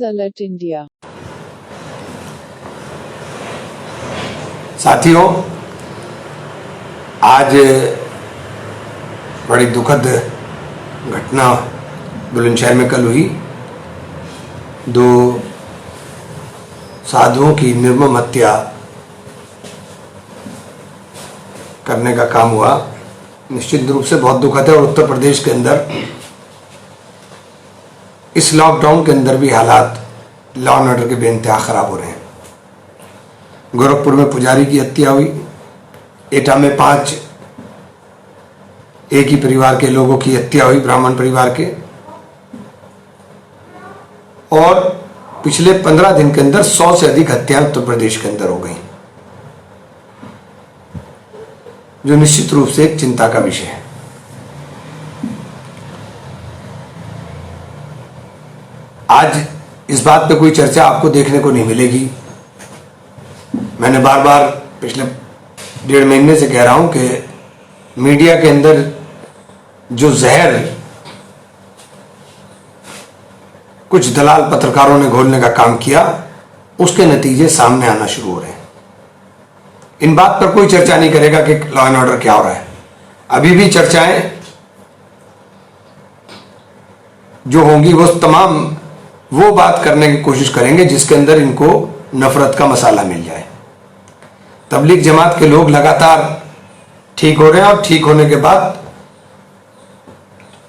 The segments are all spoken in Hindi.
News alert India. साथियों, आज बड़ी दुखद घटना बुलंदशहर में कल हुई। दो साधुओं की निर्मम हत्या करने का काम हुआ। निश्चित रूप से बहुत दुखद है। और उत्तर प्रदेश के अंदर इस लॉकडाउन के अंदर भी हालात लॉ एंड ऑर्डर के बेइंतहा खराब हो रहे हैं। गोरखपुर में पुजारी की हत्या हुई। एटा में 5 एक ही परिवार के लोगों की हत्या हुई, ब्राह्मण परिवार के। और पिछले 15 दिन के अंदर 100 से अधिक हत्याएं उत्तर प्रदेश के अंदर हो गई, जो निश्चित रूप से एक चिंता का विषय है। आज इस बात पे कोई चर्चा आपको देखने को नहीं मिलेगी। मैंने बार बार पिछले 1.5 महीने से कह रहा हूं कि मीडिया के अंदर जो जहर कुछ दलाल पत्रकारों ने घोलने का काम किया, उसके नतीजे सामने आना शुरू हो रहे हैं। इन बात पर कोई चर्चा नहीं करेगा कि लॉ एंड ऑर्डर क्या हो रहा है। अभी भी चर्चाएं जो होंगी वो तमाम वो बात करने की कोशिश करेंगे जिसके अंदर इनको नफरत का मसाला मिल जाए। तबलीग जमात के लोग लगातार ठीक हो रहे हैं और ठीक होने के बाद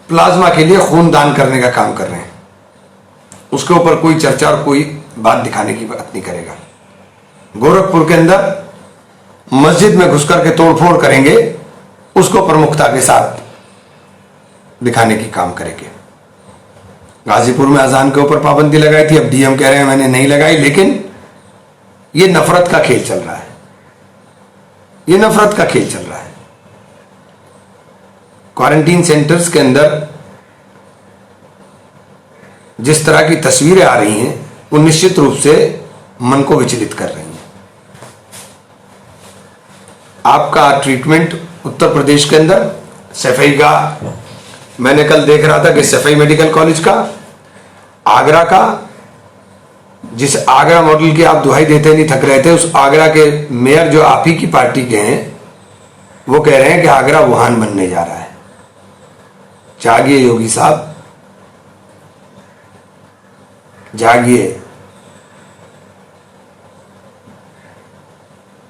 प्लाज्मा के लिए खून दान करने का काम कर रहे हैं। उसके ऊपर कोई चर्चा और कोई बात दिखाने की बात नहीं करेगा। गोरखपुर के अंदर मस्जिद में घुसकर के तोड़फोड़ करेंगे, उसको प्रमुखता के साथ दिखाने की काम करेंगे। गाजीपुर में अजान के ऊपर पाबंदी लगाई थी, अब डीएम कह रहे हैं मैंने नहीं लगाई। लेकिन यह नफरत का खेल चल रहा है, यह नफरत का खेल चल रहा है। क्वारंटीन सेंटर्स के अंदर जिस तरह की तस्वीरें आ रही हैं, वो निश्चित रूप से मन को विचलित कर रही हैं। आपका ट्रीटमेंट उत्तर प्रदेश के अंदर सफाई का, मैंने कल देख रहा था कि सफाई मेडिकल कॉलेज का, आगरा का, जिस आगरा मॉडल की आप दुहाई देते नहीं थक रहे थे, उस आगरा के मेयर जो आप ही की पार्टी के हैं, वो कह रहे हैं कि आगरा वुहान बनने जा रहा है। जागिए योगी साहब, जागिए।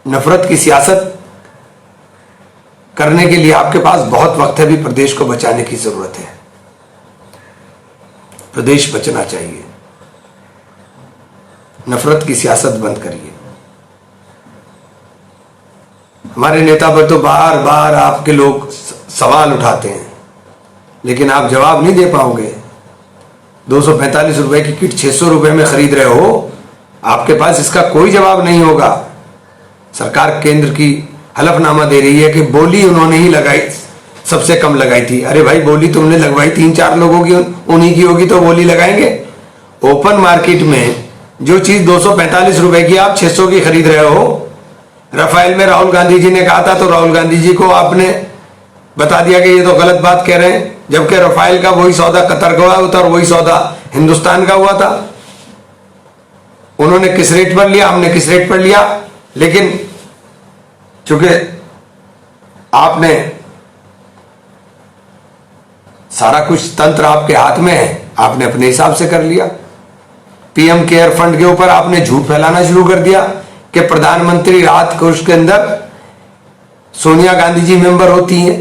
नफरत की सियासत करने के लिए आपके पास बहुत वक्त है। भी प्रदेश को बचाने की जरूरत है। प्रदेश बचना चाहिए। नफरत की सियासत बंद करिए। हमारे नेता पर तो बार बार आपके लोग सवाल उठाते हैं, लेकिन आप जवाब नहीं दे पाओगे। 245 रुपए की किट 600 रुपए में खरीद रहे हो, आपके पास इसका कोई जवाब नहीं होगा। सरकार केंद्र की हलफनामा दे रही है कि बोली उन्होंने ही लगाई, सबसे कम लगाई थी। अरे भाई, बोली तुमने लगवाई 3-4 लोगों की, उन्हीं की होगी तो बोली लगाएंगे। ओपन मार्केट में जो चीज 245 रुपए की आप 600 की खरीद रहे हो। राफेल में राहुल गांधी जी ने कहा था तो राहुल गांधी जी को आपने बता दिया कि ये तो गलत बात कह रहे हैं, जबकि राफेल का वही सौदा कतर का हुआ था और वही सौदा हिंदुस्तान का हुआ था। उन्होंने किस रेट पर लिया, हमने किस रेट पर लिया। लेकिन चूंकि आपने सारा कुछ तंत्र आपके हाथ में है, आपने अपने हिसाब से कर लिया। पीएम केयर फंड के ऊपर आपने झूठ फैलाना शुरू कर दिया कि प्रधानमंत्री राहत कोष के अंदर सोनिया गांधी जी मेंबर होती हैं।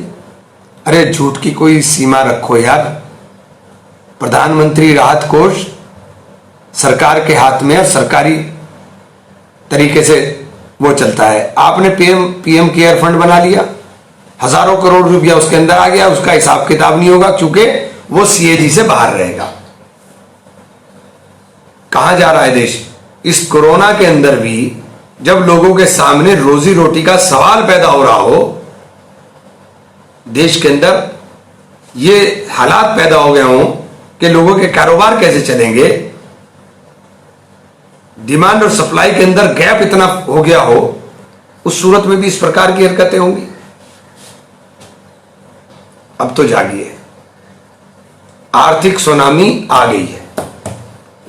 अरे झूठ की कोई सीमा रखो यार। प्रधानमंत्री राहत कोष सरकार के हाथ में और सरकारी तरीके से वो चलता है। आपने पीएम केयर फंड बना लिया, हजारों करोड़ रुपया उसके अंदर आ गया। उसका हिसाब किताब नहीं होगा क्योंकि वो सीएजी से बाहर रहेगा। कहां जा रहा है देश? इस कोरोना के अंदर भी जब लोगों के सामने रोजी रोटी का सवाल पैदा हो रहा हो, देश के अंदर ये हालात पैदा हो गए हों कि लोगों के कारोबार कैसे चलेंगे, डिमांड और सप्लाई के अंदर गैप इतना हो गया हो, उस सूरत में भी इस प्रकार की हरकतें होंगी। अब तो जागिए, आर्थिक सुनामी आ गई है।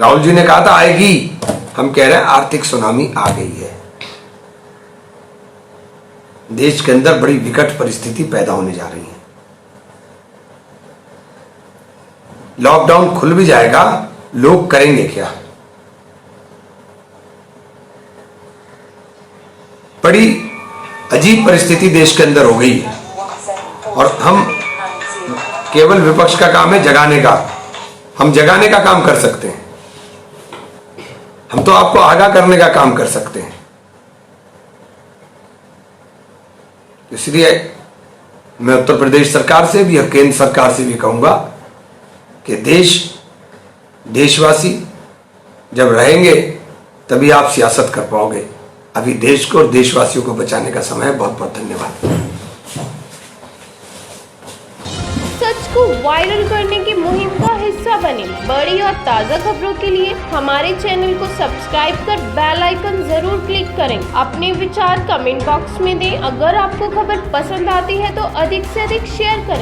राहुल जी ने कहा था आएगी, हम कह रहे हैं आर्थिक सुनामी आ गई है। देश के अंदर बड़ी विकट परिस्थिति पैदा होने जा रही है। लॉकडाउन खुल भी जाएगा, लोग करेंगे क्या? बड़ी अजीब परिस्थिति देश के अंदर हो गई है और हम केवल विपक्ष का काम है जगाने का। हम जगाने का काम कर सकते हैं, हम तो आपको आगाह करने का काम कर सकते हैं। इसलिए मैं उत्तर प्रदेश सरकार से भी और केंद्र सरकार से भी कहूंगा कि देशवासी जब रहेंगे तभी आप सियासत कर पाओगे। अभी देश को और देशवासियों को बचाने का समय है। बहुत बहुत धन्यवाद। सच को वायरल करने की मुहिम का हिस्सा बने। बड़ी और ताज़ा खबरों के लिए हमारे चैनल को सब्सक्राइब कर बेल आइकन जरूर क्लिक करें। अपने विचार कमेंट बॉक्स में दें। अगर आपको खबर पसंद आती है तो अधिक से अधिक शेयर करें।